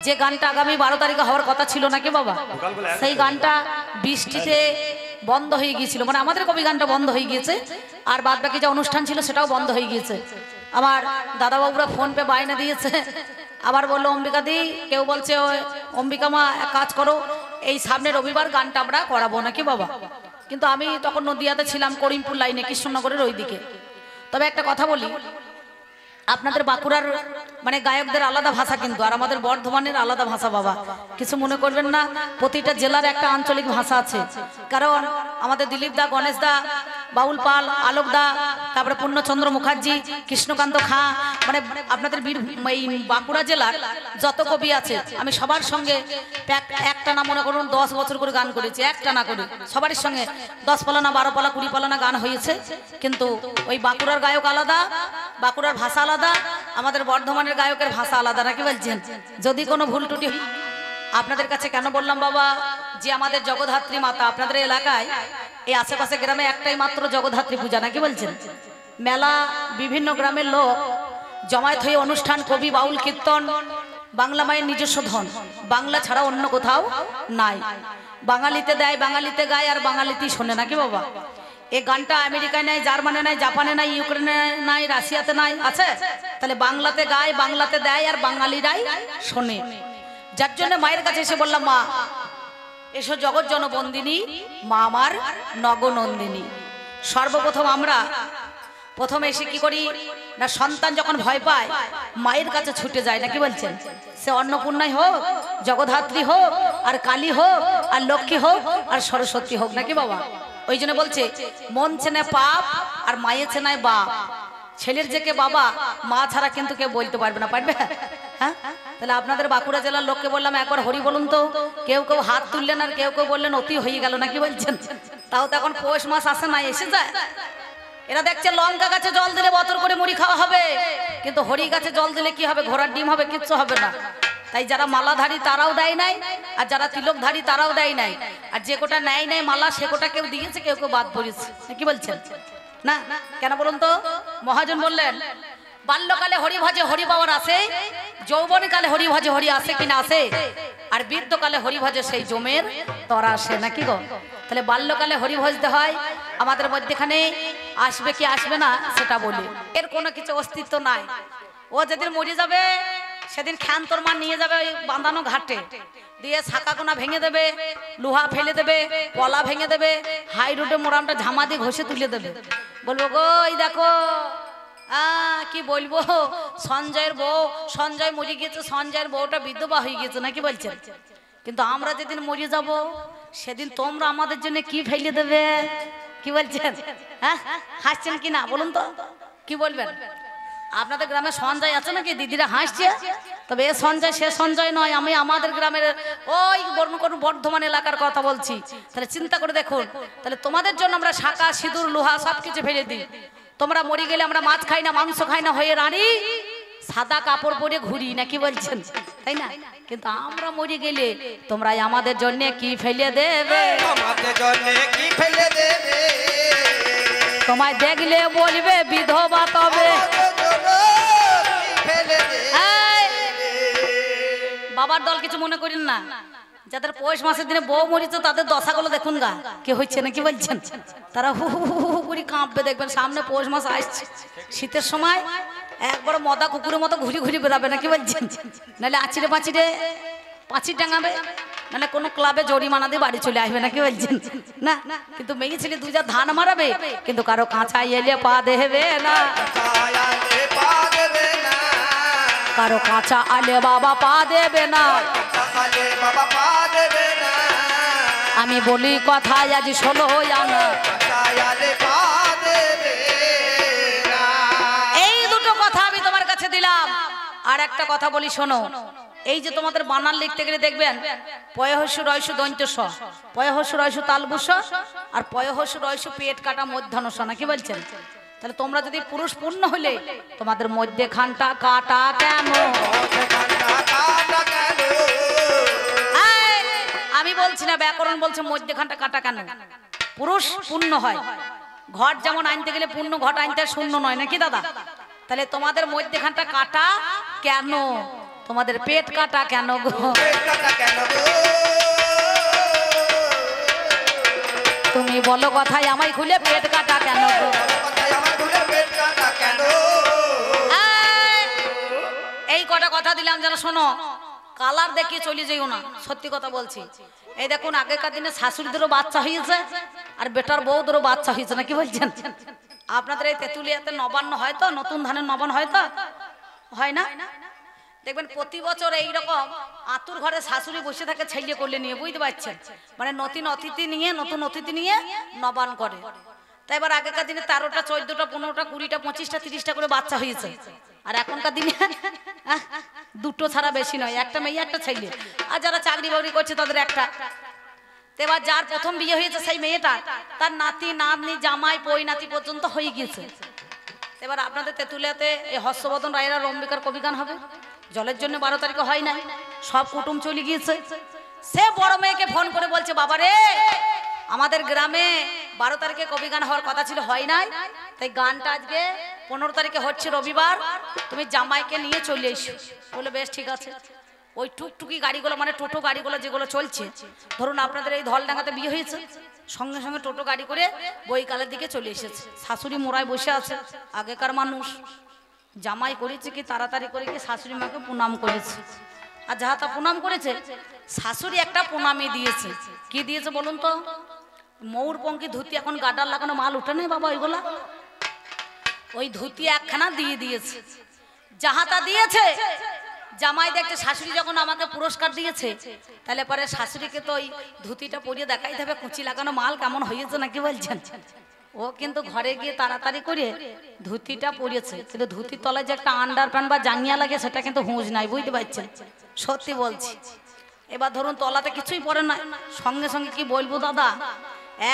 যে গানটা আগামী 12 তারিখে হওয়ার কথা ছিল নাকি বাবা, সেই গানটা বৃষ্টিতে বন্ধ হয়ে গিয়েছিল, মানে আমাদের কবি গানটা বন্ধ হয়ে গিয়েছে, আর বাদ বাকি যে অনুষ্ঠান ছিল সেটাও বন্ধ হয়ে গিয়েছে। আমার দাদাবাবুরা ফোন পে বায়না দিয়েছে, আবার বললো অম্বিকা দি, কেউ বলছে অম্বিকা মা এক কাজ করো, এই সামনে রবিবার গানটা আমরা করাবো নাকি বাবা। কিন্তু আমি তখন নদিয়াতে ছিলাম, করিমপুর লাইনে কৃষ্ণনগরের ওই দিকে। তবে একটা কথা বলি, আপনাদের বাঁকুড়ার মানে গায়কদের আলাদা ভাষা কিন্তু, আর আমাদের বর্ধমানের আলাদা ভাষা বাবা, কিছু মনে করবেন না। প্রতিটা জেলার একটা আঞ্চলিক ভাষা আছে, কারণ আমাদের দিলীপ দা, গণেশ দা, বাউল পাল, আলোক দা, তারপরে পূর্ণচন্দ্র মুখার্জি, কৃষ্ণকান্ত খাঁ, মানে আপনাদের এই বাঁকুড়া জেলার যত কবি আছে আমি সবার সঙ্গে একটা না মনে করুন 10 বছর করে গান করেছি, একটা না করে সবারই সঙ্গে 10 পালা না 12 পালা 20 পালা না গান হয়েছে। কিন্তু ওই বাঁকুড়ার গায়ক আলাদা, বাঁকুড়ার ভাষা আলাদা, আমাদের বর্ধমানের গায়কের ভাষা আলাদা নাকি বলছেন। যদি কোনো ভুল ত্রুটি আপনাদের কাছে কেন বললাম বাবা, যে আমাদের জগদ্ধাত্রী মাতা আপনাদের এলাকায় এই আশেপাশে গ্রামে একটাই মাত্র জগদ্ধাত্রী পূজা নাকি বলছেন। মেলা বিভিন্ন গ্রামের লোক জমায়েত হয়ে অনুষ্ঠান, কবি, বাউল, কীর্তন, বাংলা মায়ের নিজস্ব ধন, বাংলা ছাড়া অন্য কোথাও নাই। বাঙালিতে দেয়, বাঙালিতে গায়, আর বাঙালিতেই শোনে নাকি বাবা। এই গানটা আমেরিকায় নাই, জার্মানে নাই, জাপানে নাই, ইউক্রেনে নাই, রাশিয়াতে নাই, আছে। তাহলে বাংলাতে গায়, বাংলাতে দেয়, আর বাঙালিরাই শোনে। যার জন্য মায়ের কাছে এসে বললাম, মা এসো জগৎ জনবন্দিনী, মা আমার নগনন্দিনী। সর্বপ্রথম আমরা প্রথমে এসে কি করি না, সন্তান যখন ভয় পায় মায়ের কাছে ছুটে যায় নাকি বলছেন। সে অন্নপূর্ণাই হোক, জগদ্ধাত্রী হোক, আর কালী হোক, আর লক্ষ্মী হোক, আর সরস্বতী হোক নাকি বাবা। ওই জন্য বলছে মন চেনে পাপ, আর মায়ের চেনায় বাপ। ছেলের যে কে বাবা, মা ছাড়া কিন্তু কেউ বলতে পারবে না, পারবে? হ্যাঁ, তাহলে আপনাদের বাঁকুড়া জেলার লোককে বললাম একবার হরি বলুন তো। কেউ কেউ হাত তুললেন, আর কেউ কেউ বললেন অতি হয়ে গেল নাকি বলছেন। তাও তো এখন পৌষ মাস আসে না, এসে যায়। এরা দেখছে লঙ্কা গাছে জল দিলে বতর করে মুড়ি খাওয়া হবে, কিন্তু হরি গাছে জল দিলে কি হবে, ঘোড়ার ডিম হবে, কিচ্ছু হবে না। তাই যারা মালাধারী তারাও দেয় নাই, আর যারা তিলকধারী তারাও দেয় নাই, আর যে কোটা নেয় নাই মালা সে কোটা কেউ দিয়েছে, কেউ কেউ বাদ পড়েছে কি বলছেন না। কেন বলুন তো, মহাজন বললেন বাল্যকালে হরি ভজে হরি পাওয়ার আসে, যৌবনকালে হরি ভজে হরি আসে কিনা আসে, আর বৃদ্ধকালে হরি ভজে সেই জমের তরা আসে নাকি গো। তাহলে বাল্যকালে হরি ভজতে হয়, আমাদের মধ্যেখানে আসবে কি আসবে না সেটা বলি, এর কোনো কিছু অস্তিত্ব নাই। ও যেদিন মরে যাবে সেদিন খ্যান তোর মা নিয়ে যাবে ওই বাঁধানো ঘাটে, দিয়ে ছাকা কোনা ভেঙে দেবে, লোহা ফেলে দেবে, কলা ভেঙে দেবে, হাই রোডে মোরামটা ঝামা দিয়ে ঘষে তুলে দেবে। বলবো গো এই দেখো কি বলবো, সঞ্জয়ের বউ, সঞ্জয় মরে গিয়েছে, সঞ্জয়ের বউটা বিধবা হয়ে গিয়েছে নাকি বলছেন। কিন্তু আমরা যেদিন মরে যাব সেদিন তোমরা আমাদের জন্য কি ফেলে দেবে কি বলছেন। হ্যাঁ, হাসছেন কি না বলুন তো, কি বলবেন। আপনাদের গ্রামে সঞ্জয় আছে নাকি? দিদিরা হাসছে, তবে এ সঞ্জয় সে সঞ্জয় নয়। আমি আমাদের গ্রামের ওই বর্ধমান এলাকার কথা বলছি। তাহলে চিন্তা করে দেখুন, তাহলে তোমাদের জন্য আমরা শাঁকা, সিঁদুর, লোহা সবকিছু ফেলে দিই। তোমরা মরে গেলে আমরা মাছ খাই না, মাংস খাই না, হয়ে রানী সাদা কাপড় পরে ঘুরি নাকি বলছেন, তাই না? কিন্তু আমরা মরে গেলে তোমরা আমাদের জন্য কি ফেলে দেবে, আমাদের জন্য কি ফেলে দেবে, তোমায় দেখলে বলবে বিধবা, তবে বাবার দল কিছু মনে করেন না। যাদের পৌষ মাসের দিনে বউ মরিছে তাদের দশাগুলো দেখুন গা কি হচ্ছে নাকি বলছেন। তারা হু হু হু করে কাঁপবে, দেখবেন সামনে পৌষ মাস আসছে, শীতের সময় একবার মদা কুকুরের মতো ঘুরি ঘুরি বেড়াবে নাকি বলছেন। নাহলে আচিরে পাচিরে পাঁচি টাঙাবে, নাহলে কোনো ক্লাবে জরিমানা দিয়ে বাড়ি চলে আসবে নাকি বলছেন না। কিন্তু মেয়ে ছেলে দুই যা ধান মারাবে, কিন্তু কারো কাঁচা এলে পা দেবে না, কারো কাঁচা আলে বাবা পা দেবে না। আমি বলি কথা আজ শোনো জানো, এই দুটো কথা আমি তোমার কাছে দিলাম। আর একটা কথা বলি শোনো, এই যে তোমাদের বানান লিখতে গেলে দেখবেন পয়হস্য রয়স্য দন্ত স, পয়হস্য রয়স্য তালবুস, আর পয়হস্য রয়স্য পেট কাটা মধ্যাহ্ন স নাকি বলছেন। তাহলে তোমরা যদি পুরুষ পূর্ণ হলে তোমাদের মধ্যে খানটা কাটা কেন? আমি বলছি না, ব্যাকরণ বলছে মধ্যে খানটা কাটা কেন। পুরুষ পূর্ণ হয়, ঘট যেমন আনতে গেলে পূর্ণ ঘট আনতে শূন্য নয় নাকি দাদা। তাহলে তোমাদের মধ্যে খানটা কাটা কেন? তোমাদের পেট কাটা কেন গো? পেট কাটা কেন গো? তুমি বলো কথাই আমায় খুলে পেট কাটা কেন গো? কথাই আমার খুলে পেট কাটা কেন? এই কটা কথা দিলাম যেন শোনো, কালার দেখিয়ে চলে যেও না, সত্যি কথা বলছি। এই দেখুন আগেকার দিনে শাশুড়িদেরও বাচ্চা হয়েছে আর বেটার বউদেরও বাচ্চা হয়েছে না, কি বলছেন? আপনাদের এই তেঁতুলিয়াতে নবান্ন হয় তো, নতুন ধানের নবান্ন হয় তো, হয় না? দেখবেন প্রতি বছর এইরকম আতুর ঘরে শাশুড়ি বসে থাকে ছেলে করলে নিয়ে, বুঝতে পারছেন? মানে নতুন অতিথি নিয়ে নবান্ন করে। তাই এবার আগেকার দিনে 13টা 14টা 15টা 20টা 25টা 30টা করে বাচ্চা হয়েছে। আর এখনকার দিনে দুটো ছাড়া বেশি নয়, একটা মেয়ে একটা ছেলে। আর যারা চাকরি বাকরি করছে তাদের একটা। এবার যার প্রথম বিয়ে হয়েছে সেই মেয়েটা, তার নাতি নাতনি জামাই পই নাতি পর্যন্ত হয়ে গিয়েছে। এবার আপনাদের তেঁতুলিয়াতে এই হর্ষবর্ধন রায়েরা রম্বিকার কবিগান হবে, জলের জন্য 12 তারিখে হয় নাই, সব কুটুম চলে গিয়েছে। সে বড় মেয়েকে ফোন করে বলছে, বাবা রে আমাদের গ্রামে 12 তারিখে কবিগান হওয়ার কথা ছিল, হয় নাই, তাই গানটা আজকে 15 তারিখে হচ্ছে রবিবার, তুমি জামাইকে নিয়ে চলে এসো। বলে বেশ ঠিক আছে। ওই টুকটুকি গাড়িগুলো মানে টোটো গাড়িগুলো যেগুলো চলছে, ধরুন আপনাদের এই ধলডাঙ্গাতে বিয়ে হয়েছে, সঙ্গে সঙ্গে টোটো গাড়ি করে বইকালের দিকে চলে এসেছে। শাশুড়ি মোড়ায় বসে আছে, আগেকার মানুষ জামাই করেছে কি তাড়াতাড়ি করে কি শাশুড়ি মাকে প্রণাম করেছে। আর যাহা তা প্রণাম করেছে, শাশুড়ি একটা প্রণামই দিয়েছে। কি দিয়েছে বলুন তো? ময়ূর পঙ্কি ধুতি, এখন গাডার লাগানো মাল উঠে নেই বাবা, ওইগুলা ওই ধুতি একখানা দিয়ে দিয়েছে। যাহা তা দিয়েছে, জামাই দেখছে শাশুড়ি যখন আমাকে পুরস্কার দিয়েছে, তাহলে পরে শাশুড়িকে তো ওই ধুতিটা পরিয়ে দেখাইতে হবে কুচি লাগানো মাল কেমন হয়েছে নাকি বলছেন। ও কিন্তু ঘরে গিয়ে তাড়াতাড়ি করে ধুতিটা পরিয়েছে, কিন্তু ধুতির তলায় যে একটা আন্ডার প্যান্ট বা জাঙ্গিয়া লাগে সেটা কিন্তু হুঁজ নাই, বুঝতে পারছেন? সত্যি বলছি। এবার ধরুন তলাতে কিছুই পরে না, সঙ্গে সঙ্গে কি বলবো দাদা,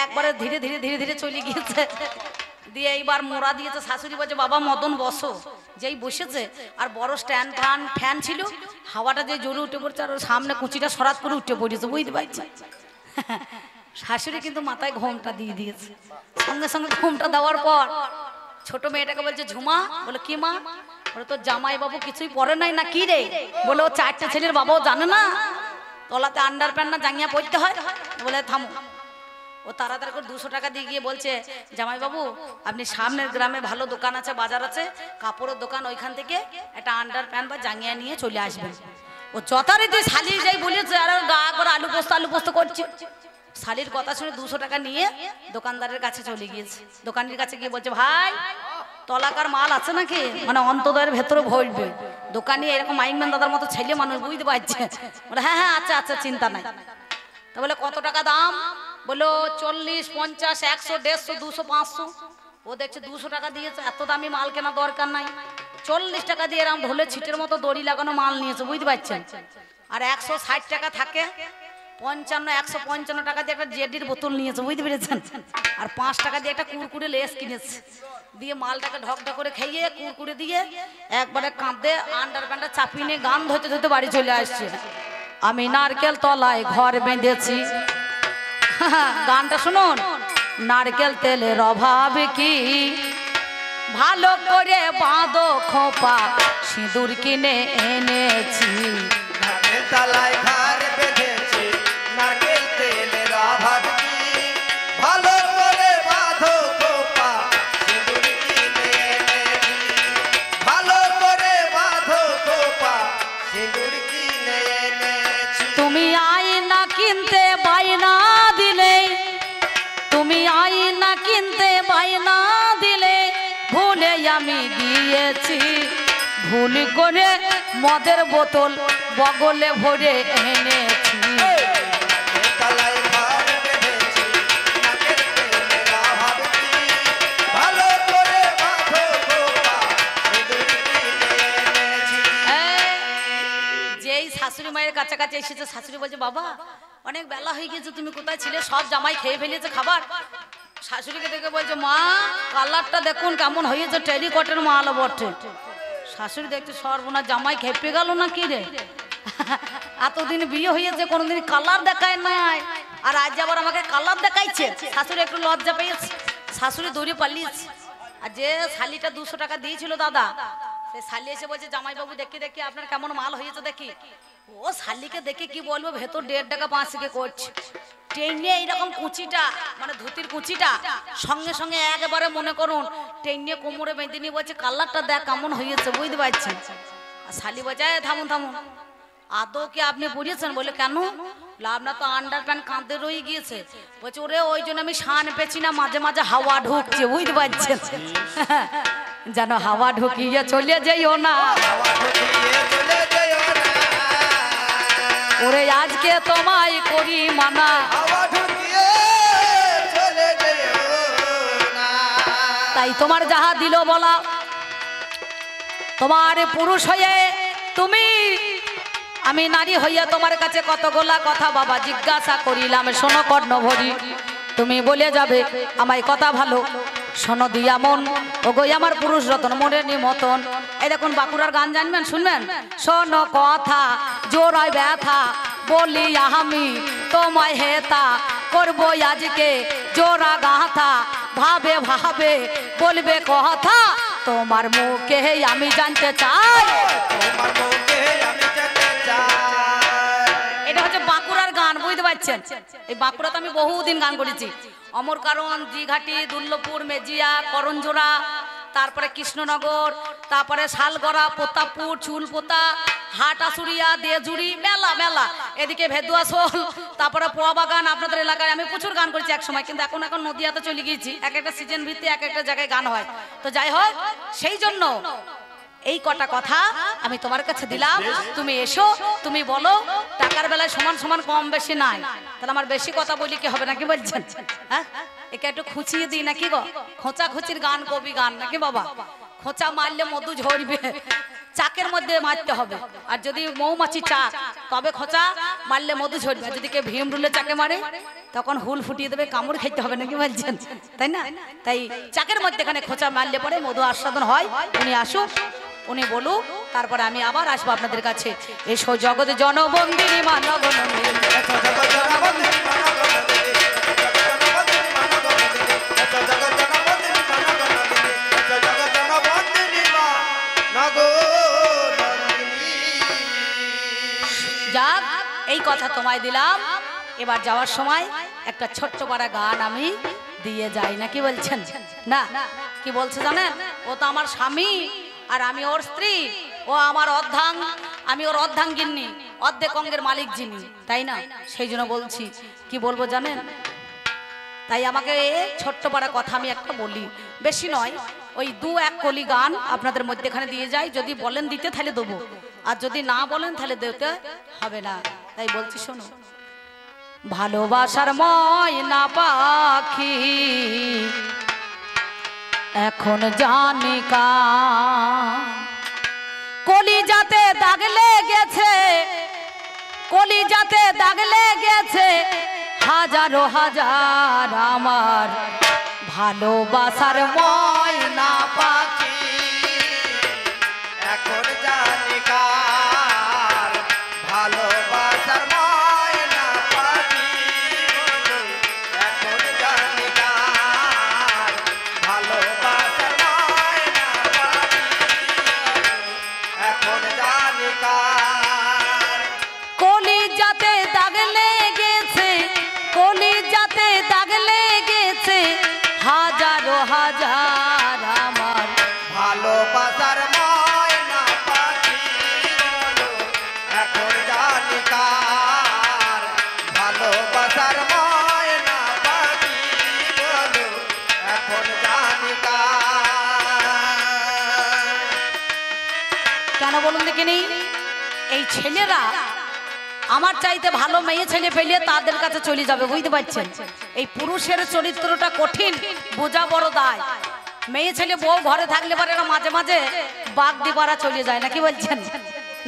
একবারে ধীরে ধীরে ধীরে ধীরে চলে গিয়েছে। দিয়ে এইবার মোড়া দিয়েছে। শাশুড়ি বলছে, বাবা মদন বসো। যেই বসেছে, আর বড় স্ট্যান্ড ফ্যান ছিল, হাওয়াটা যে জোরে উঠে পড়ছে, আর ওর সামনে কুচিটা সরাত করে উঠে পড়েছে, বুঝতে পারছি। শাশুড়ি কিন্তু মাথায় ঘোমটা দিয়ে দিয়েছে। সঙ্গে সঙ্গে ঘোমটা দেওয়ার পর ছোট মেয়েটাকে বলছে, ঝুমা। বলে কি মা? বলে তোর জামাই বাবু কিছুই পরে নাই না কি রে? বলে ও 4টে ছেলের বাবাও জানে না তলাতে আন্ডার প্যান্ট না জাঙ্গিয়া পরতে হয়। বলে থামো। ও তাড়াতাড়ি করে 200 টাকা দিয়ে গিয়ে বলছে, জামাই বাবু আপনি সামনের গ্রামে ভালো দোকান আছে, বাজার আছে, কাপড়ের দোকান, ওইখান থেকে একটা আন্ডার প্যান্ট বা জাঙ্গিয়া নিয়ে চলে আসবেন। ও যথারীতি শালি যাই বলেছে, আর গা করে আলু পোস্ত করছে। শালির কথা শুনে 200 টাকা নিয়ে দোকানদারের কাছে চলে গিয়েছে। দোকানের কাছে গিয়ে বলছে, ভাই তলাকার মাল আছে নাকি? মানে অন্তদয়ের ভেতরে ভরবে। দোকানি এরকম মাইকম্যান দাদার মতো ছেলে মানুষ, বুঝতে পারছে। বলে হ্যাঁ হ্যাঁ আচ্ছা আচ্ছা চিন্তা নাই। তা বলে কত টাকা দাম? বলো 40, 50, 100, 150, 200, 500। ও দেখছে 200 টাকা দিয়েছে, এত দামি মাল কেনা দরকার নাই। 40 টাকা দিয়ে এরকম ঢোলে ছিটের মতো দড়ি লাগানো মাল নিয়েছে, বুঝতে পারছেন। আর 160 টাকা থাকে, 155 টাকা দিয়ে একটা জেডির বোতল নিয়েছে, বুঝতে পেরেছেন। আর 5 টাকা দিয়ে একটা কুরকুরে লেস কিনেছে। দিয়ে মালটাকে ঢকঢক করে খাইয়ে কুরকুরে দিয়ে একবারে কাঁদে আন্ডার প্যান্টটা চাপিয়ে নিয়ে গান ধরতে ধরতে বাড়ি চলে আসছে। আমি নারকেল তলায় ঘর বেঁধেছি। গানটা শুনুন। নারকেল তেলের অভাব কি, ভালো করে বাঁধো খোপা, সিঁদুর কিনে এনেছি। নারকেল তলায় ঘর বেঁধেছি, নারকেল তেলের অভাব কি, ভালো করে বাঁধো খোপা, সিঁদুর কিনে এনেছি। ভালো করে বাঁধো খোপা, সিঁদুর কিনে এনেছি। তুমি আয়না কিনতে বাইনা দিলে, তুমি আয়না কিনতে বাইনা দিলে, ভুলে আমি গিয়েছি। ভুল করে মদের বোতল বগলে ভরে এনেছি। নারকেল তলায় ঘর বেঁধেছি, নারকেল তেলের অভাব কি, ভালো করে বাঁধো খোপা, সিঁদুর কিনে এনেছি। যেই শাশুড়ি মায়ের কাছাকাছি এসেছে, শাশুড়ি বলছে, বাবা অনেক বেলা হয়ে গেছে, তুমি কোথায় ছিলে? সব জামাই খেয়ে ফেলেছে খাবার। শাশুড়িকে দেখে বলছে, মা কালারটা দেখুন কেমন হয়েছে, টেরিকটের মাল বটে। শাশুড়ি দেখছে সর্বনাশ, জামাই খেপে গেল না কি রে? এতদিন বিয়ে হয়েছে কোনোদিন কালার দেখায় নাই, আর আজ আবার আমাকে কালার দেখাইছে। শাশুড়ি একটু লজ্জা পেয়েছে, শাশুড়ি দৌড়ে পালিয়েছে। আর যে শালিটা 200 টাকা দিয়েছিল দাদা, সে শালি এসে বলছে জামাইবাবু দেখি দেখি আপনার কেমন মাল হয়েছে দেখি। ও শালিকে দেখে কি বলবো, ভেতর 1.5 টাকা 5 টাকা করছে। ট্রেনে এইরকম কুচিটা মানে ধুতির কুচিটা সঙ্গে সঙ্গে একেবারে মনে করুন ট্রেনে কোমরে বেঁধে নিয়ে বলছে কালারটা দেখ কেমন হয়েছে, বুঝতে পারছেন। আর শালি বলছে থামুন থামুন, আদৌ কি আপনি পরিয়েছেন? বলে কেন? আপনার তো আন্ডার প্যান্ট কাঁধে রয়ে গিয়েছে। বলছে ওরে ওই জন্য আমি শান পেছি না, মাঝে মাঝে হাওয়া ঢুকছে, বুঝতে পারছেন। যেন হাওয়া ঢুকিয়ে চলে যাইও না, ওরে আজকে তোমায় করি মানা। তাই তোমার যাহা দিল বলা, তোমার পুরুষ হয়ে তুমি, আমি নারী হইয়া তোমার কাছে কতগুলা কথা বাবা জিজ্ঞাসা করিলাম। শোনো কর্ণভরি, তুমি বলে যাবে আমায় কথা ভালো শোনো দিয়া মন, ওগো আমার পুরুষ রতন মনের নিমতন। এই দেখুন বাঁকুড়ার গান জানবেন, শুনবেন। শোনো কথা জোড়ায় ব্যথা বলি আমি তোমায় হেতা, করবো আজকে জোড়া গাথা, ভাবে ভাবে বলবে কথা, তোমার মুখে আমি জানতে চাই। এটা হচ্ছে বাঁকুড়ার গান, বুঝতে পারছেন। এই বাঁকুড়াতে আমি বহুদিন গান করেছি। অমরকারণ, দিঘাটি, দুর্লভপুর, মেজিয়া, করঞ্জোড়া, তারপরে কৃষ্ণনগর, তারপরে শালগড়া, প্রতাপপুর, চুলপোতা, হাটাসুরিয়া, দেজুরি, মেলা মেলা, এদিকে ভেদুয়াশোল, তারপরে পোয়াবাগান। আপনাদের এলাকায় আমি প্রচুর গান করেছি এক সময়, কিন্তু এখন নদিয়াতে চলে গিয়েছি। এক একটা সিজন ভিত্তি এক একটা জায়গায় গান হয়। তো যাই হোক, সেই জন্য এই কটা কথা আমি তোমার কাছে দিলাম। তুমি এসো, তুমি বলো। টাকার বেলায় সমান সমান কম বেশি নাই, তাহলে আমার বেশি কথা বলি কি হবে নাকি বলছেন? হ্যাঁ, একে একটু খুঁচিয়ে দিই নাকি গো? খোঁচা খুচির গান, কবি গান নাকি বাবা? খোঁচা মারলে মধু ঝরবে, চাকের মধ্যে মারতে হবে। আর যদি মৌমাছি চাক তবে খোঁচা মারলে মধু ঝরবে। যদি কেউ ভীম রুলে চাকে মারে তখন হুল ফুটিয়ে দেবে, কামড় খেতে হবে নাকি বলছেন, তাই না? তাই চাকের মধ্যে এখানে খোঁচা মারলে পরে মধু আস্বাদন হয়। উনি আসুক, উনি বলুক, তারপরে আমি আবার আসবো আপনাদের কাছে। এসো জগৎ জনবন্দিনী মানবনন্দিনী, যাক এই কথা তোমায় দিলাম। এবার যাওয়ার সময় একটা ছোট্ট পাড়া গান আমি দিয়ে যাই নাকি বলছেন? না কি বলছে জানেন? ও তো আমার স্বামী আর আমি ওর স্ত্রী, ও আমার অর্ধাঙ্গ, আমি ওর অর্ধাঙ্গিনী, অর্ধেক অঙ্গের মালিক যিনি, তাই না? সেই জন্য বলছি, কি বলবো জানেন? তাই আমাকে ছোট্ট পাড়া কথা আমি একটা বলি, বেশি নয়, ওই 2-1 কলি গান আপনাদের মধ্যেখানে দিয়ে যাই। যদি বলেন দিতে তাহলে দেবো, আর যদি না বলেন তাহলে দিতে হবে না। তাই বলছি শোনো। ভালোবাসার ময়না পাখি এখন জানি কার, কলিজাতে দাগ লেগেছে, কলিজাতে দাগ লেগেছে হাজারো হাজার আমার ভালোবাসার ময়না পাখি এখন জানি কার, ভালোবাসার ময়না পাখি এখন জানি কার, ভালোবাসার ময়না পাখি এখন জানি কার। কলিজাতে দাগ লেগেছে, কলিজাতে দাগ লেগেছে হাজারো হাজার আমার ভালোবাসার ময়না পাখি এখন জানি কার, ভালোবাসার ময়না পাখি বলো এখন জানি কার। কেন বলুন দেখিনি? এই ছেলেরা আমার চাইতে ভালো মেয়ে ছেলে পেলে তাদের কাছে চলে যাবে, বুঝতে পারছেন? এই পুরুষের চরিত্রটা কঠিন, বোঝা বড় দায়। মেয়ে ছেলে বউ ঘরে থাকলে পরে এরা মাঝে মাঝে বাঘ দিপাড়া চলে যায় নাকি বলছেন?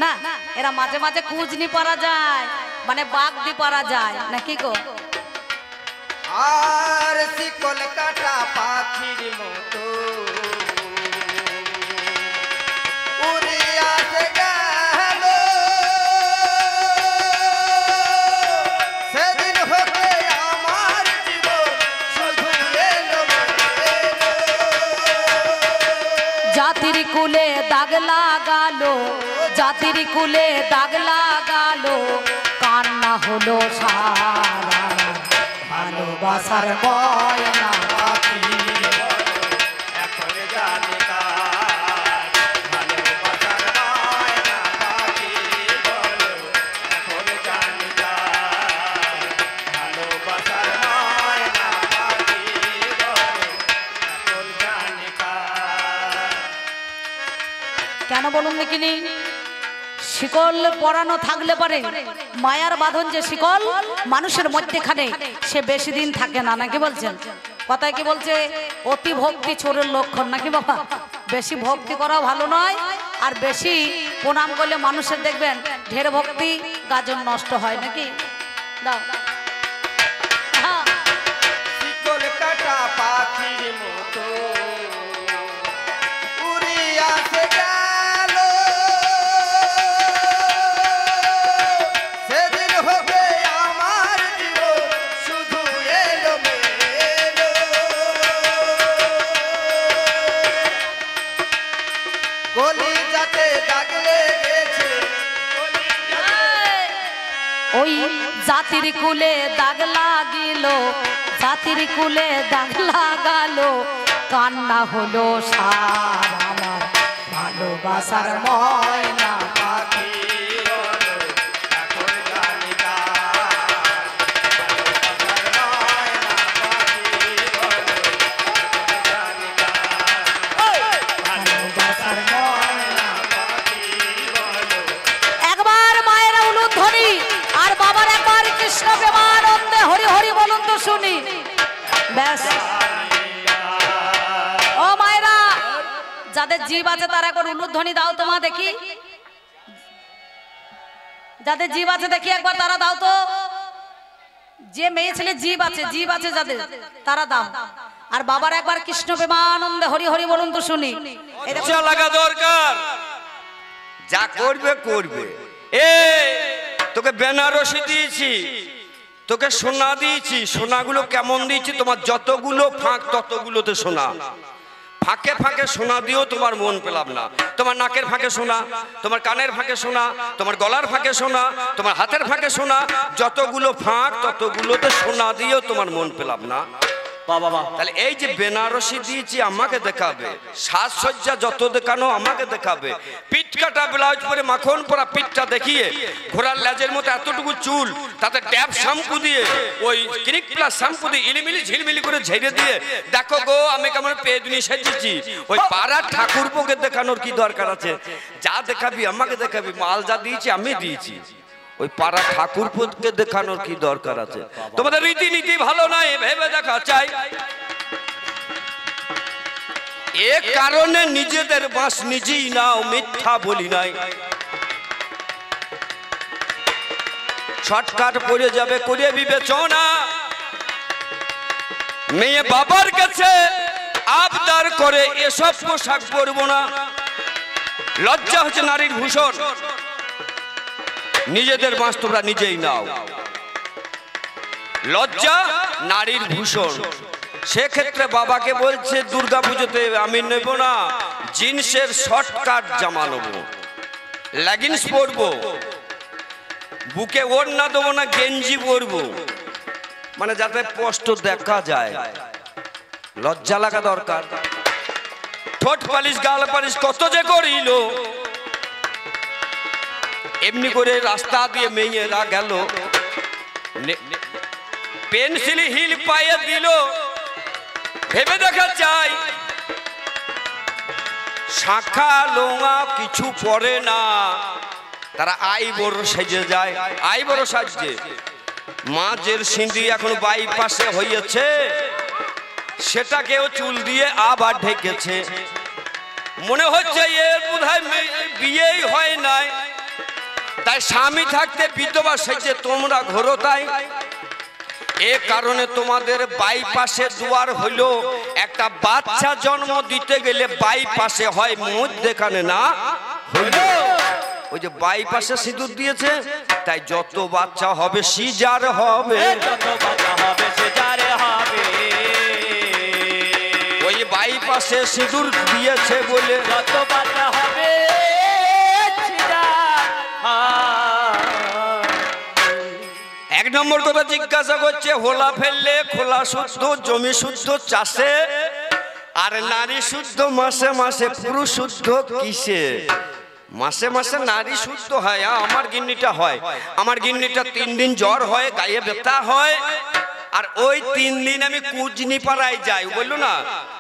না, এরা মাঝে মাঝে কুজনি পারা যায়, মানে বাঘ দিপাড়া যায় নাকি গো? আর শিকল কাটা পাখির মতো উড়ে আসে গেল, সেদিন হতে আমার জীবন শুধু এলো এলো। জাতির কুলে দাগ দাগ লাগালো, জাতির কুলে দাগ লাগালো, কান্না হলো সারা ভালোবাসার ময়না পাখি। এখন জানি কার ভালোবাসার ময়না পাখি বলো, এখন জানি কার ভালোবাসার ময়না পাখি বলো, এখন জানি কার। কেন বলুন দেখিনি? শিকল পরানো থাকলে পারে মায়ার বাঁধন যে শিকল মানুষের মধ্যেখানে সে বেশি দিন থাকে না, নাকি বলছেন? কথায় কি বলছে? অতি ভক্তি চোরের লক্ষণ, নাকি বাবা? বেশি ভক্তি করা ভালো নয়, আর বেশি প্রণাম করলে মানুষের দেখবেন ঢের ভক্তি গাজন নষ্ট হয়, নাকি? দাও হ্যাঁ। শিকল কাটা পাখির মতো উড়িয়া সে গেল, সেদিন হবে আমার জীবন শুধু এলোমেলো। কলিজাতে দাগ লেগেছে, ওই জাতির কুলে দাগ লাগিল, জাতির কুলে দাগ লাগালো, কান্না হলো সার আমার ভালোবাসার ময়না পাখি বলো, এখন জানি কার ভালোবাসার ময়না পাখি বলো, এখন জানি কার ভালোবাসার ময়না পাখি বলো। একবার মায়েরা উলুধ্বনি আর বাবার একবার কৃষ্ণ প্রেমানন্দে হরি হরি বলুন তো শুনি। ব্যাস। ও মায়েরা, যাদের জীব আছে তারা একবার উলুধ্বনি দাও তো মা দেখি। যাদের জীব আছে দেখি একবার তারা দাও তো। যে মেয়ে ছেলে জীব আছে যাদের তারা দাও। আর বাবার একবার কৃষ্ণ প্রেমানন্দে হরি হরি বলুন তো শুনি। লজ্জা লাগা দরকার, যা করবে করবে। এ তোকে বেনারসি দিয়েছি, তোকে সোনা দিয়েছি, সোনাগুলো কেমন দিয়েছি? তোমার যতগুলো ফাঁক ততগুলোতে সোনা। ফাঁকে ফাঁকে সোনা দিয়েও তোমার মন পেলাম না। তোমার নাকের ফাঁকে সোনা, তোমার কানের ফাঁকে সোনা, তোমার গলার ফাঁকে সোনা, তোমার হাতের ফাঁকে সোনা, যতগুলো ফাঁক ততগুলোতে সোনা দিয়েও তোমার মন পেলাম না। তাহলে এই যে বেনারসি দিয়েছি আমাকে দেখাবে, সাজসজ্জা যত দেখানো আমাকে দেখাবে, পিঠ কাটা ব্লাউজ পরে মাখন পরা পিঠটা দেখিয়ে, ঘোড়ার লেজের মতো এতটুকু চুল, তাতে ট্যাপ শ্যাম্পু দিয়ে, ওই ক্লিনিক প্লাস শ্যাম্পু দিয়ে ইলিমিলি ঝিলমিলি করে ঝেড়ে দিয়ে, দেখো গো আমি কেমন পেদনি সেজেছি। ওই পাড়ার ঠাকুরপোকে দেখানোর কি দরকার আছে? যা দেখাবি আমাকে দেখাবি, মাল যা দিয়েছি আমি দিয়েছি। ওই পাড়া ঠাকুরপোকে দেখানোর কি দরকার আছে? তোমাদের রীতিনীতি ভালো নাই, ভেবে দেখা চাই। এ কারণে নিজেদের বাঁশ নিজেই নাও, মিথ্যা বলি নাই। শর্টকাট পড়ে যাবে করে বিবেচনা। মেয়ে বাবার কাছে আবদার করে এসব পোশাক পরবো না। লজ্জা হচ্ছে নারীর ভূষণ। নিজেদের বাঁশ তোমরা নিজেই নাও। লজ্জা নারীর ভূষণ। সেক্ষেত্রে বাবাকে বলছে দুর্গা পুজোতে আমি নেব না, জিন্সের শর্টকাট জামা নেব, লেগিংস পরবো, বুকে ওড়না দেবো না, গেঞ্জি পরবো, মানে যাতে স্পষ্ট দেখা যায়। লজ্জা লাগা দরকার। ঠোঁট পালিশ গাল পালিশ কত যে করিল, এমনি করে রাস্তা দিয়ে মেয়েরা গেল, পেন্সিল হিল পায়ে দিল, ভেবে দেখা চাই। শাখা লোঙা কিছু পরে না, তারা আইবড় সেজে যায়। আইবড় সাজছে। মাঝের সিঁড়ি এখন বাইপাসে হয়েছে, সেটাকেও চুল দিয়ে আবার ঢেকেছে। মনে হচ্ছে এর বোধহয় বিয়েই হয় নাই, তাই স্বামী থাকতে বিধবা সেজে তোমরা ঘোরো তাই। এ কারণে তোমাদের বাইপাসে দুয়ার হইলো, একটা বাচ্চা জন্ম দিতে গেলে বাইপাসে হয়, মধ্যেখানে না হইল। ওই যে বাইপাসে সিঁদুর দিয়েছে, তাই যত বাচ্চা হবে সিজার হবে, ওই বাইপাস পাশে সিঁদুর দিয়েছে বলে যত বাধা হবে এক নম্বর কথা জিজ্ঞাসা করছে, হোলা ফেললে খোলা শুদ্ধ, জমি শুদ্ধ চাষে, আর নারী শুদ্ধ মাসে মাসে, পুরুষ শুদ্ধ কিসে? মাসে মাসে নারী শুদ্ধ হয়, আমার গিন্নিটা হয়। আমার গিন্নিটা 3 দিন জ্বর হয়, গায়ে ব্যথা হয়, আর ওই 3 দিন আমি কুজনি পাড়ায় যাই। বললো না,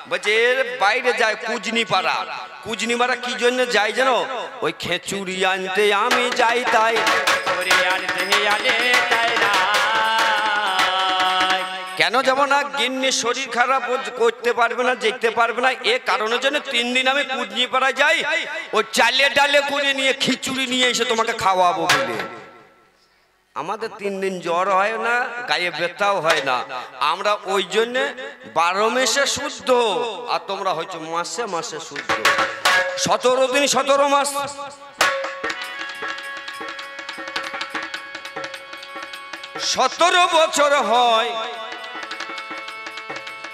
বলছে এর বাইরে যায় কুজনি পাড়া। কুজনি পাড়া কি জন্য যাই জানো? ওই খেচুড়ি আনতে আমি যাই, তাই কেন যাব না? গিন্নি শরীর খারাপ, করতে পারবে না, যেতে পারবে না, এ কারণের জন্য 3 দিন আমি কুজনি পাড়ায় যাই, ওই চালে ডালে করে নিয়ে খিচুড়ি নিয়ে এসে তোমাকে খাওয়াবো বলে। আমাদের 3 দিন জ্বর হয় না, গায়ে ব্যথাও হয় না, আমরা ওই জন্য 12 মাসে শুদ্ধ, আর তোমরা হয়তো মাসে মাসে শুদ্ধ। 17 দিন 17 মাস। 17 বছর হয়,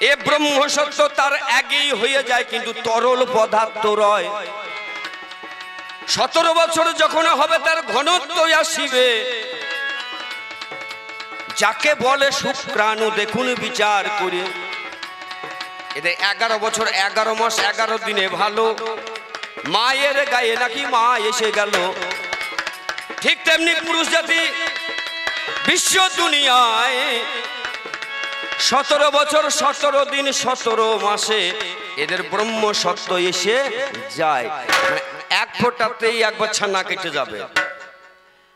এ ব্রহ্ম সত্য তার আগেই হয়ে যায়, কিন্তু তরল পদার্থ রয়। 17 বছর যখন হবে তার ঘনত্ব আসিবে, যাকে বলে শুক্রাণু। দেখুন বিচার করে, এদের 11 বছর 11 মাস 11 দিনে ভালো, মায়ের গায়ে নাকি মা এসে গেল। ঠিক তেমনি পুরুষ জাতি বিশ্ব দুনিয়ায় 17 বছর 17 দিন 17 মাসে এদের ব্রহ্ম সত্য এসে যায়। মানে 1 ফোঁটাতেই একবার ছানা কেটে যাবে।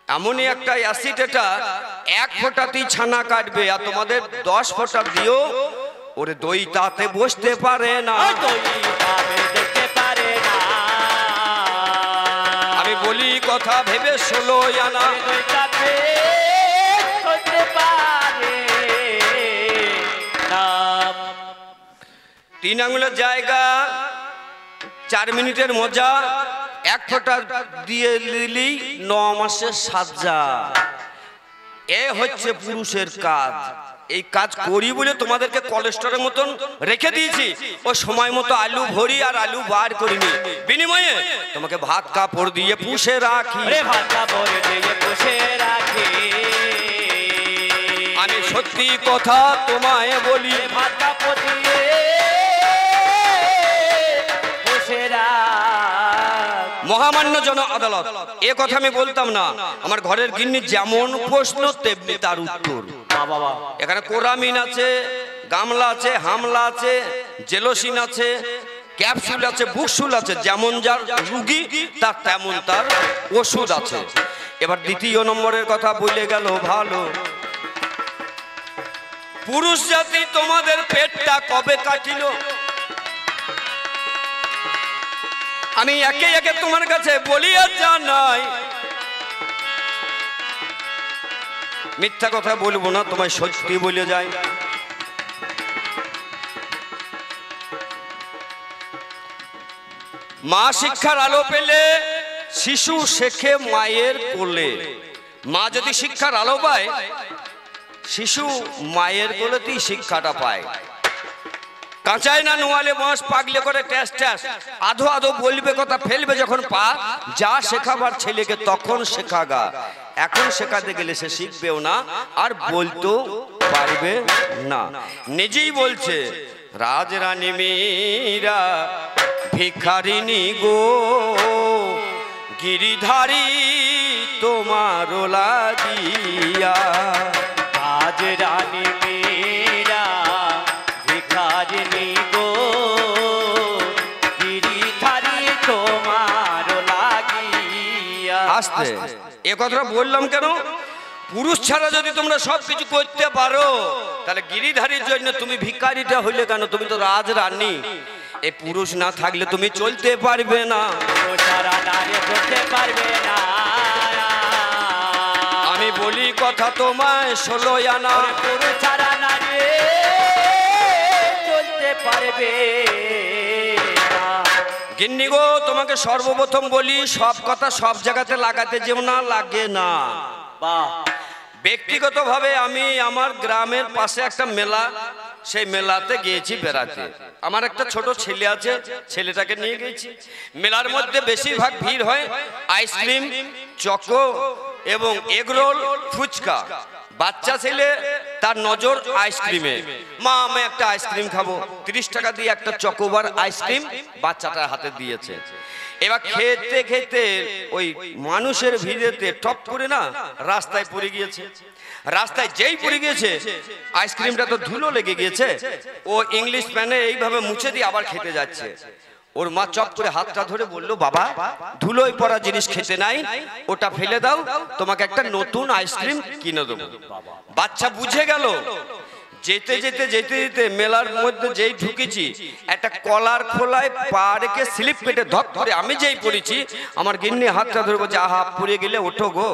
এমনই একটা অ্যাসিড, এটা 1 ফোঁটাতেই ছানা কাটবে, আর তোমাদের 10 ফোঁটা দিও, ওরে দই তাতে বসতে পারে না। আমি বলি কথা ভেবে 16 আনা। 3 আঙুলের জায়গা 4 মিনিটের মজা, 1 ফোঁটা দিয়ে দিলি 9 মাসের সাজা। এ হচ্ছে পুরুষের কাজ। এই কাজ করি বলে তোমাদেরকে কোলেস্টরের মতন রেখে দিয়েছি, ও সময় মতো আলু ভরি আর আলু বার করিনি, বিনিময়ে তোমাকে ভাত কাপড় দিয়ে পুষে রাখি। আমি সত্যি কথা তোমায় বলি, ভাত কাপড় দিয়ে মহামান্য জন আদালত। এ কথা আমি বলতাম না, আমার ঘরের গিন্নি যেমন প্রশ্ন তেমনি তার উত্তর। এখানে কোরামিন আছে, গামলা আছে, হামলা আছে, জেলোসিন আছে, ক্যাপসুল আছে, বুকসুল আছে, যেমন যার রুগী তার তেমন তার ওষুধ আছে। এবার 2 নম্বরের কথা বলে গেল ভালো। পুরুষ জাতি তোমাদের পেটটা কবে কাটিল? আমি একে একে তোমার কাছে বলিয়া জানাই, মিথ্যা কথা বলবো না, তোমায় সত্যি বলে যাই। মা শিক্ষার আলো পেলে শিশু শেখে মায়ের কোলে। মা যদি শিক্ষার আলো পায়, শিশু মায়ের কোলেতেই শিক্ষাটা পায়। কাঁচায় না নোয়ালে বাঁশ, পাগলে করে ট্যাস ট্যাস, আধো আধো বলবে কথা, ফেলবে যখন পা। যা শেখাবার ছেলেকে তখন শেখাগা, এখন শেখাতে গেলে সে শিখবেও না আর বলতেও পারবে না। নিজেই বলছে, রাজরানী মীরা ভিখারিনী গো, গিরিধারী তোমার লাগিয়া। রাজরানী মীরা ভিখারিনী গো, গিরিধারী তোমার লাগিয়া। আস্তে এ কথাটা বললাম কেন? পুরুষ ছাড়া যদি তোমরা সবকিছু করতে পারো, তাহলে গিরিধারীর জন্য তুমি ভিখারিটা হইলে কেন? তুমি তো রাজরানী। এই পুরুষ না থাকলে তুমি চলতে পারবে না, আমি বলি কথা তোমায় 16 আনা। পুরুষ ছাড়া নারী চলতে পারবে না। গিন্নি গো, তোমাকে সর্বপ্রথম বলি, সব কথা সব জায়গাতে লাগাতে যেও না, লাগে না। ব্যক্তিগতভাবে আমি আমার গ্রামের পাশে একটা মেলা, সেই মেলাতে গিয়েছি বেড়াতে। আমার একটা ছোট ছেলে আছে, ছেলেটাকে নিয়ে গেছি। মেলার মধ্যে বেশিরভাগ ভিড় হয় আইসক্রিম, চকো এবং এগরোল, ফুচকা। বাচ্চা ছেলে তার নজর আইসক্রিমে। মা আমি একটা আইসক্রিম খাবো, 30 টাকা দিয়ে একটা চকোবার আইসক্রিম বাচ্চাটার হাতে দিয়েছে। এবার খেতে খেতে ওই মানুষের ভিড়েতে টপ করে না রাস্তায় পড়ে গিয়েছে। রাস্তায় যেই পড়ে গিয়েছে, আইসক্রিমটা তো ধুলো লেগে গিয়েছে, ও ইংলিশ প্যানে এইভাবে মুছে দিয়ে আবার খেতে যাচ্ছে। ওর মা চপ করে হাতটা ধরে বলল, বাবা ধুলোয় পড়া জিনিস খেতে নাই, ওটা ফেলে দাও, তোমাকে একটা নতুন আইসক্রিম কিনে দেবো। বাচ্চা বুঝে গেল। যেতে যেতে যেতে যেতে মেলার মধ্যে যেই ঢুকেছি, একটা কলার খোলায় পা রেখে স্লিপ পেটে ধপ ধরে আমি যেই পড়েছি, আমার গিন্নি হাতটা ধরে বলছে, আহা পড়ে গেলে ওঠো গো।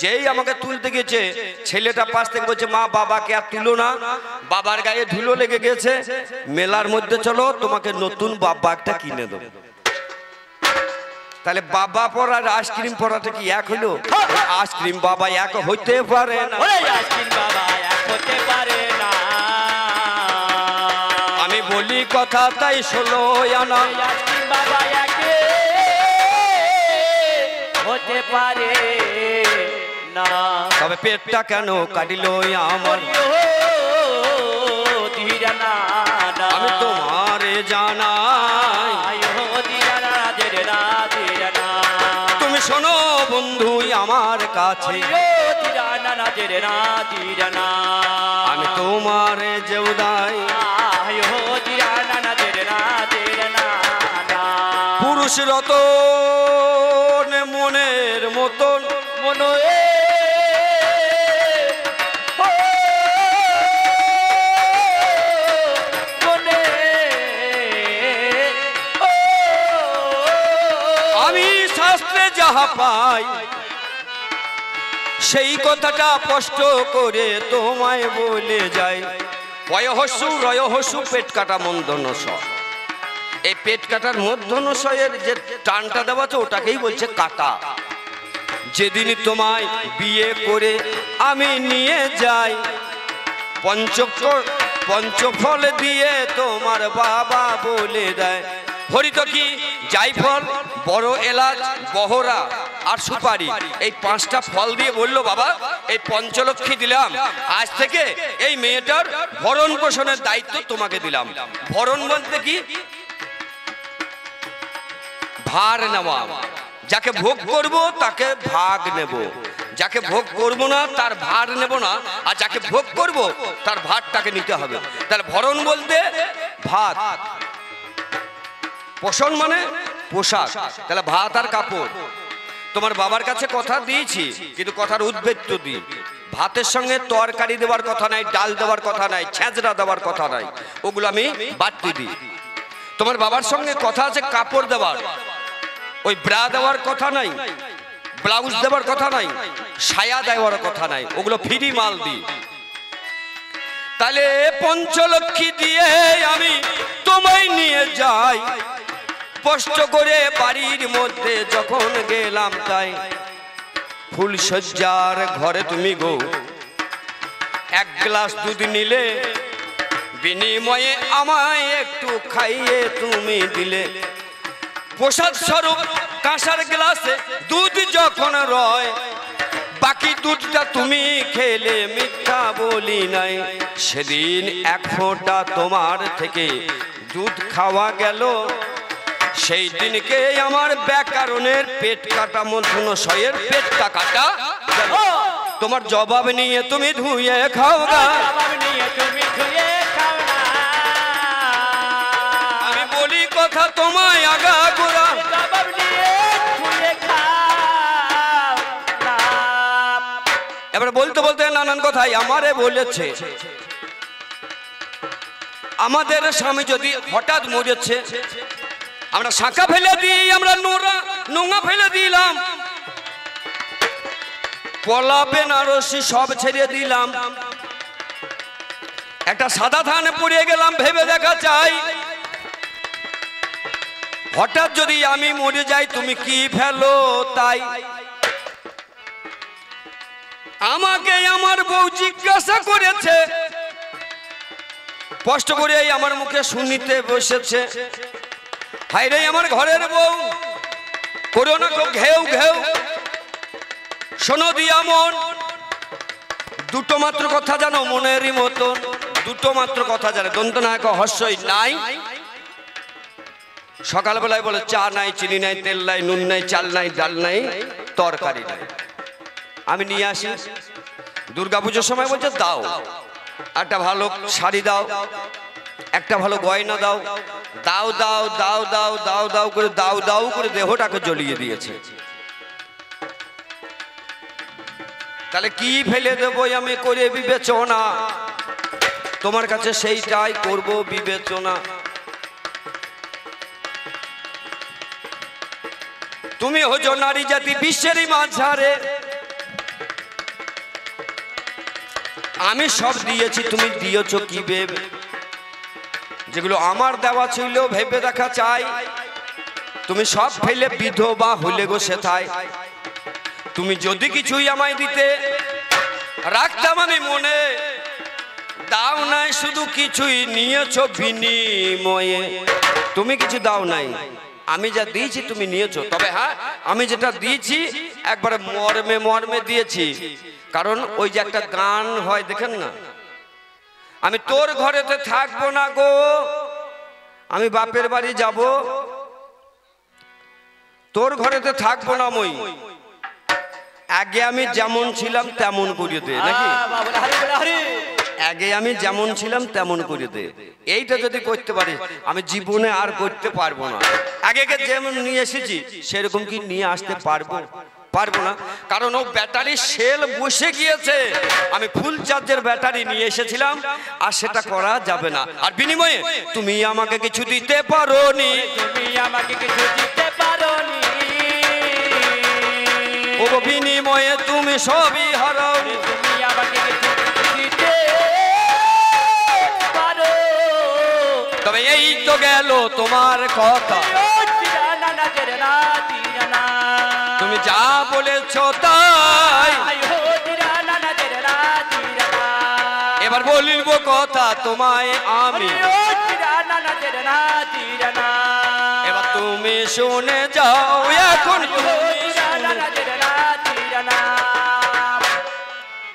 যেই আমাকে তুলতে গেছে, ছেলেটা পাশ থেকে বলছে, মা বাবাকে আর তুলো না, বাবার গায়ে ধুলো লেগে গেছে, মেলার মধ্যে চলো, তোমাকে নতুন বাবা একটা কিনে দেবো। তাহলে বাবা পড়ার আইসক্রিম পড়াটা কি এক হলো? আইসক্রিম বাবা এক হইতে পারে না। আমি বলি কথা তাই ষোলো আনা বাবা একে হতে পারে না। তবে পেটটা কেন কাটিল আমার, আমি তোমারে জানাই। তুমি শোনো বন্ধু আমার কাছে, আমি তোমারে জেউদাই। পুরুষ রতন মনের মতন মনে আমি শাস্ত্রে যাহা পাই, সেই কথাটা স্পষ্ট করে তোমায় বলে যাই। পয়হস্যু রয়হস্যু পেট কাটা মূর্ধন্য ষ। এই পেট কাটার মূর্ধন্য ষয়ের যে টানটা দেওয়া আছে, ওটাকেই বলছে কাটা। যেদিন তোমায় বিয়ে করে আমি নিয়ে যাই, পঞ্চফল দিয়ে তোমার বাবা বলে দেয়, হরিত কি জায়ফল, বড় এলাচ, বহরা আর সুপারি, এই 5টা ফল দিয়ে বললো, বাবা এই পঞ্চলক্ষ্মী দিলাম, আজ থেকে এই মেয়েটার ভরণ পোষণের দায়িত্ব তোমাকে দিলাম। ভরণ বলতে কি? ভার নেওয়া। যাকে ভোগ করব তাকে ভাগ নেব, যাকে ভোগ করব না তার ভার নেব না, আর যাকে ভোগ করব তার ভাতটাকে নিতে হবে। তাহলে ভরণ বলতে ভাত, পোষণ মানে পোশাক, তাহলে ভাত আর কাপড়। তোমার বাবার কাছে কথা দিয়েছি, কিন্তু কথার উদ্বেগ দিই। ভাতের সঙ্গে তরকারি দেওয়ার কথা নাই, ডাল দেওয়ার কথা নাই, ছেঁচড়া দেওয়ার কথা নাই, ওগুলো আমি বাড়তি দিই। তোমার বাবার সঙ্গে কথা আছে কাপড় দেওয়ার, ওই ব্রা দেওয়ার কথা নাই, ব্লাউজ দেওয়ার কথা নাই, সায়া দেওয়ার কথা নাই, ওগুলো ফ্রি মাল দিই। তাহলে পঞ্চলক্ষ্মী দিয়ে আমি তোমায় নিয়ে যাই, কষ্ট করে বাড়ির মধ্যে যখন গেলাম, তাই ফুলসজ্জার ঘরে তুমি গো 1 গ্লাস দুধ নিলে, বিনিময়ে আমায় একটু খাইয়ে তুমি দিলে। প্রসাদ স্বরূপ কাঁসার গ্লাসে দুধ যখন রয়, বাকি দুধটা তুমি খেলে, মিথ্যা বলি নাই। সেদিন 1 ফোঁটা তোমার থেকে দুধ খাওয়া গেল, সেই দিনকে আমার ব্যাকরণের পেট কাটা মূর্ধন্য ষয়ের পেটটা কাটা। তোমার জবাব নিয়ে তুমি ধুয়ে খাও গা, আমি বলি কথা তোমায় আগা গোড়া। এবার বলতে বলতে নানান কথাই আমারে বলেছে। আমাদের স্বামী যদি হঠাৎ মরেছে, আমরা শাঁখা ফেলে দিই, আমরা নোংরা ফেলে দিলাম, পলা বেনারসি সব ছেড়ে দিলাম, একটা সাদা ধানে পড়ে গেলাম, ভেবে দেখা চাই হঠাৎ যদি আমি মরে যাই তুমি কি ফেলো তাই। আমাকে আমার বউ জিজ্ঞাসা করেছে, স্পষ্ট করে এই আমার মুখে শুনিতে বসেছে। হায় রে আমার ঘরের বউ, করো না গো ঘেউ ঘেউ, শোনো দিয়া মন। দুটো মাত্র কথা জানো মনেরই মতন, দুটো মাত্র কথা জানে। দন্ত নায়ক হর্ষই নাই। সকালবেলায় বলে চা নাই, চিনি নাই, তেল নাই, নুন নাই, চাল নাই, ডাল নাই, তরকারি নাই। আমি নিয়ে আসি। দুর্গাপুজোর সময় বলছে দাও, একটা ভালো শাড়ি দাও, একটা ভালো গয়না দাও, দাও দাও দাও দাও দাও দাও করে দাও দাও করে দেহটাকে জ্বলিয়ে দিয়েছে। তাহলে কি ফেলে দেবো আমি করে বিবেচনা, তোমার কাছে সেইটাই করব বিবেচনা। তুমি হছো নারী জাতি বিশ্বেরই মাঝারে, আমি সব দিয়েছি, তুমি দিয়েছো কি ভেবে? যেগুলো আমার দেওয়া ছিল ভেবে দেখা চাই, তুমি সব ফেলে বিধবা হলে গো সেথায়। তুমি যদি কিছুই আমায় দিতে রাখতাম আমি মনে, দাও নাই শুধু কিছুই নিয়েছো বিনিময়ে। তুমি কিছু দাও নাই, আমি যা দিয়েছি তুমি নিয়েছো। তবে হ্যাঁ, আমি যেটা দিয়েছি একবারে মর্মে মর্মে দিয়েছি। কারণ ওই যে একটা গান হয় দেখেন না, আমি তোর ঘরেতে থাকবো না গো, আমি বাপের বাড়ি যাব, তোর ঘরেতে থাকবো না মই, আগে আমি যেমন ছিলাম তেমন করে দে। নাকি আগে আমি যেমন ছিলাম তেমন করে দে, এইটা যদি করতে পারি আমি জীবনে আর করতে পারবো না। আগে যেমন নিয়ে এসেছি সেরকম কি নিয়ে আসতে পারবো? পারবো না। কারণ ও ব্যাটারি সেল বসে গিয়েছে, আমি ফুল চার্জের ব্যাটারি নিয়ে এসেছিলাম, আর সেটা করা যাবে না। আর বিনিময়ে তুমি আমাকে কিছু দিতে পারোনি, তুমি আমাকে কিছু দিতে পারোনি, ও বিনিময়ে তুমি সবই হারাওনি। তুমি আমাকে কিছু দিতে পারো। তবে এই তো গেল তোমার কথা, তুমি যা বলেছো তাই। এবার বলবো কথা তোমায় আমি, এবার তুমি শুনে যাও, এখন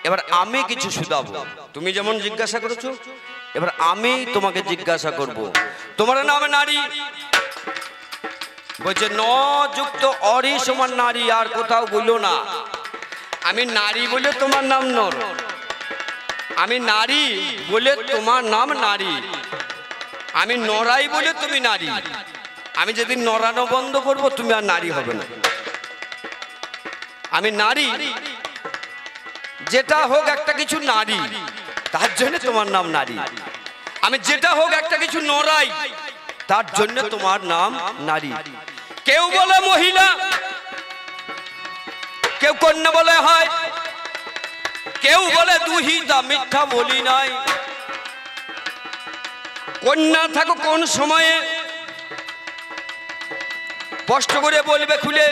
এবার আমি কিছু শুধাবো। তুমি যেমন জিজ্ঞাসা করেছো, এবার আমি তোমাকে জিজ্ঞাসা করব। তোমার নাম নারী, বলছে ন যুক্ত অরি সমান নারী, আর কোথাও বললো না। আমি নারী বলে তোমার নাম নর, আমি নারী বলে তোমার নাম নারী, আমি নরাই বলে তুমি নারী। আমি যেদিন নরানো বন্ধ করব তুমি আর নারী হবে না। আমি নারী, যেটা হোক একটা কিছু নারী, তার জন্য তোমার নাম নারী। আমি যেটা হোক একটা কিছু নরাই, তার জন্য তোমার নাম নারী। কেউ বলে মহিলা, কেউ কন্যা বলে হয়, কেউ বলে দুহিতা, মিথ্যা বলি নাই। কন্যা থাকো কোন সময়ে স্পষ্ট করে বলবে খুলে,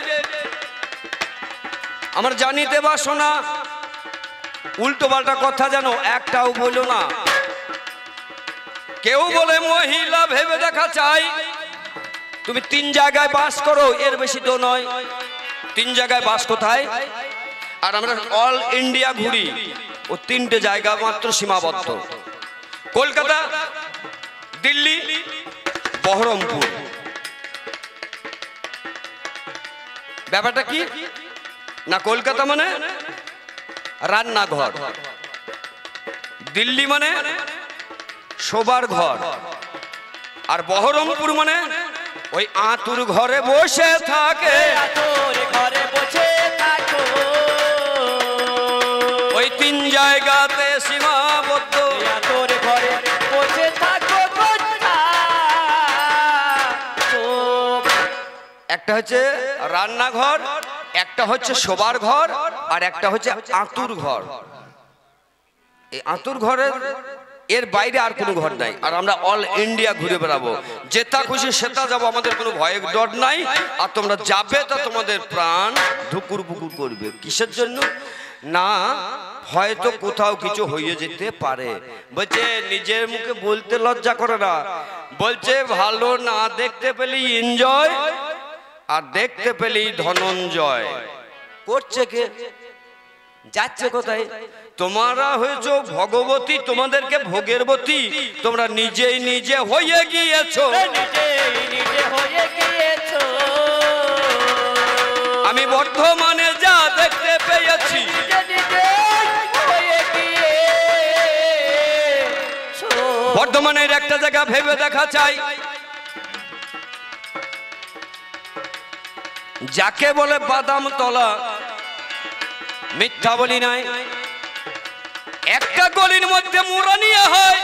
আমার জানিতে বাসনা। উল্টো পাল্টা কথা জানো একটাও বলো না। কেউ বলে মহিলা, ভেবে দেখা চাই। তুমি 3 জায়গায় বাস করো, এর বেশি তো নয়। 3 জায়গায় বাস কোথায়? আর আমরা অল ইন্ডিয়া ঘুরি, ও 3টে জায়গা মাত্র সীমাবদ্ধ। কলকাতা, দিল্লি, বহরমপুর। ব্যাপারটা কি না, কলকাতা মানে রান্নাঘর, দিল্লি মানে শোবার ঘর, আর বহরমপুর মানে ওই আতুর ঘরে বসে থাকে। ওই 3 জায়গাতে সীমাবদ্ধ। একটা হচ্ছে রান্নাঘর, একটা হচ্ছে শোবার ঘর, আর একটা হচ্ছে আতুর ঘর। এই আতুর ঘরের এর বাইরে আর কোনো ঘর নাই। আর আমরা অল ইন্ডিয়া ঘুরে বেড়াবো, যেটা খুশি সেটা যাবো, আমাদের কোনো ভয়ের ডর নাই। আর তোমরা যাবে তা তোমাদের প্রাণ ধুকুর বুকুর করবে। কিসের জন্য? না হয়তো কোথাও কিছু হয়ে যেতে পারে। বলছে নিজের মুখে বলতে লজ্জা করে না, বলছে ভালো না দেখতে পেলি এনজয়, আর দেখতে পেলি ধনঞ্জয়। করছে কে, যাচ্ছে কোথায়? তোমরা হয়েছো ভগবতী, তোমাদেরকে ভোগেরবতী, তোমরা নিজেই নিজে হয়ে গিয়েছো। আমি বর্ধমানে যা দেখতে পেয়েছি, বর্ধমানের একটা জায়গা ভেবে দেখা চাই, যাকে বলে বাদাম তলা, মিথ্যা বলি নাই। একটা গলির মধ্যে মোড়া নিয়ে হয়,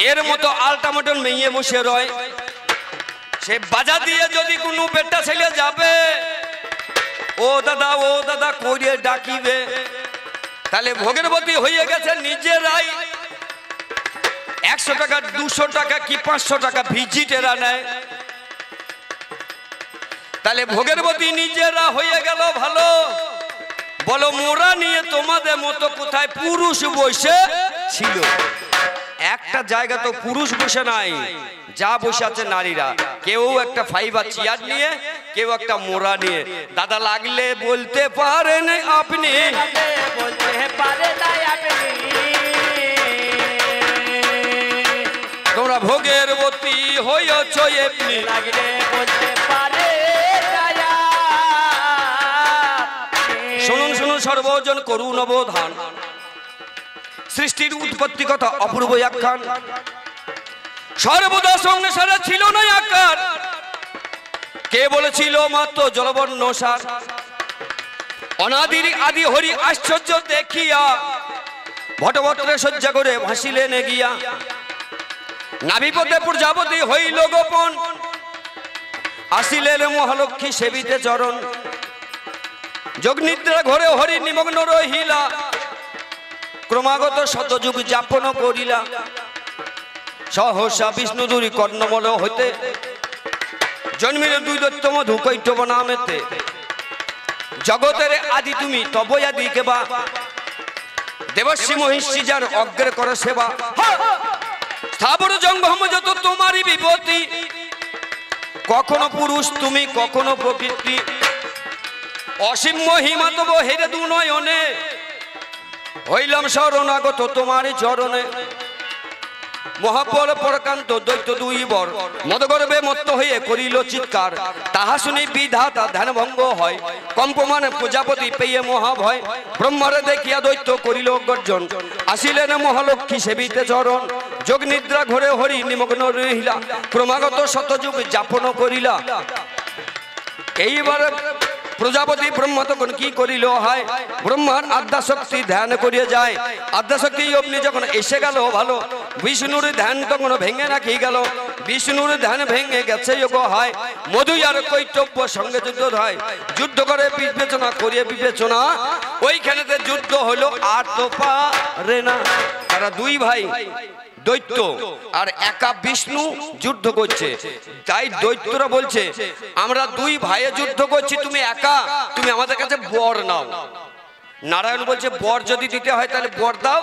এর মতো আলটামটন মেয়ে বসে রয়। সে বাজা দিয়ে যদি কোনো বেটা ছেলে যাবে, ও দাদা করিয়ে ডাকিবে, তাহলে ভোগেরবতী হয়ে গেছে নিজেরাই। 100 টাকা 200 টাকা কি 500 টাকা ভিজিটেরা নেয়, তাহলে ভোগেরবতী নিজেরা হয়ে গেল ভালো। বলো মোরা নিয়ে তোমাদের মতো কোথায় পুরুষ বসে ছিল? একটা জায়গা তো পুরুষ বসে নাই, যা বসে আছে নারীরা। কেউ একটা ফাইবার চেয়ার নিয়ে, কেউ একটা মোড়া নিয়ে। দাদা লাগলে বলতে পারেন আপনি, তোমরা ভোগেরবতী হয়েছ এমনি। শুনুন শুনুন সর্বজন করুন অবধান, সৃষ্টির উৎপত্তি কথা অপূর্ব আখ্যান। সর্বদা সংসারে ছিল না আকার, কে বলেছিল মাত্র জলবর্ণ সার। অনাদির আদি হরি আশ্চর্য দেখিয়া, ভটভট্রে সজ্জা করে ভাসিলেন এগিয়া। নাভিপথে প্রজাপতি হইল গোপন, আসিলেন মহালক্ষ্মী সেবিতে চরণ। যোগনিদ্রা ঘরে হরি নিমগ্ন রহিলা, ক্রমাগত শতযুগ যাপন করিলা। সহসা বিষ্ণু দূরি কর্ণমল হইতে, জন্মিলে 2 দৈত্য মধু কৈটব নামেতে। জগতের আদি তুমি তব আদি কেবা, দেবশ্রী মহিষী যার অগ্রে কর সেবা। স্থাবর জঙ্গম যত তোমারই বিপত্তি, কখনো পুরুষ তুমি কখনো প্রকৃতি। অসীম মহিমা তব হেরে দু নয়নে, হইলাম শরণাগত তোমারই চরণে। মহাবল পরকান্ত দৈত্য 2 বর, মদগর্বে মত্ত হয়ে করিল চিৎকার। তাহা শুনি বিধাতা ধ্যান ভঙ্গ হয়, কম্পমান প্রজাপতি পেয়ে মহাভয়। ব্রহ্মারে দেখিয়া দৈত্য করিল গর্জন, আসিলেন মহালক্ষ্মী সেবিতে চরণ। যোগ নিদ্রা ঘরে হরি নিমগ্ন রহিলা, ক্রমাগত শতযুগ যাপন করিলা। এইবার প্রজাপতি ব্রহ্মা তখন কি করিল হয়, ব্রহ্মার আদ্যাশক্তি ধ্যান করিয়া যায়। আদ্যাশক্তি অগ্নি যখন এসে গেল ভালো, বিষ্ণুর ধ্যান তখন ভেঙে রাখি গেল। বিষ্ণুর ধ্যান ভেঙে গেছে যোগ হয়, মধু আর কৈটব্য সঙ্গে যুদ্ধ হয়। যুদ্ধ করে বিবেচনা করিয়ে বিবেচনা, ওইখানেতে যুদ্ধ হলো আর তো পারে না। তারা 2 ভাই দৈত্য আর একা বিষ্ণু যুদ্ধ করছে। তাই দৈত্যরা বলছে আমরা 2 ভাইয়ে যুদ্ধ করছি, তুমি একা, তুমি আমাদের কাছে বর নাও। নারায়ণ বলছে বর যদি দিতে হয় তাহলে বর দাও,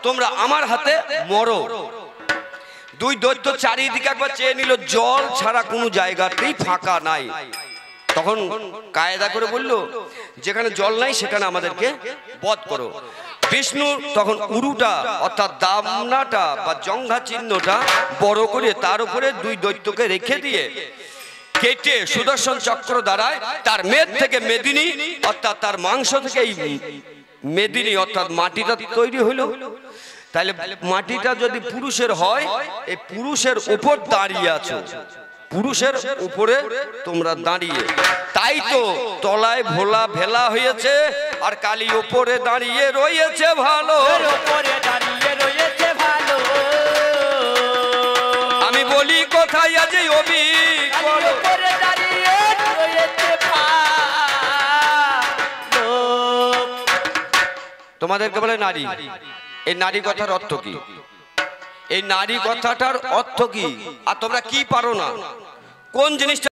তোমরা আমার হাতে মরো। 2 দৈত্য চারিদিকে একবার চেয়ে নিল, জল ছাড়া কোনো জায়গাতেই ফাঁকা নাই। তখন কায়দা করে বলল যেখানে জল নাই সেখানে আমাদেরকে বধ করো। বিষ্ণু তখন উরুটা অর্থাৎ দামনাটা বা জঙ্ঘা চিহ্নটা বড় করে তার উপরে 2 দৈত্যকে রেখে দিয়ে কেটে সুদর্শন চক্র দ্বারায় তার মেদ থেকে মেদিনী অর্থাৎ তার মাংস থেকে এই মেদিনী অর্থাৎ মাটিটা তৈরি হলো। তাহলে মাটিটা যদি পুরুষের হয়, এই পুরুষের উপর দাঁড়িয়ে আছো, পুরুষের উপরে তোমরা দাঁড়িয়ে। তাই তো তলায় ভোলা ভেলা হয়েছে, আর কালী উপরে দাঁড়িয়ে রয়েছে ভালো। আমি বলি কোথায় আজ অবি, তোমাদেরকে বলে নারী। এই নারী কথার অর্থ কি? এই নারী কথাটার অর্থ কি? আর তোমরা কি পারো না, কোন জিনিসটা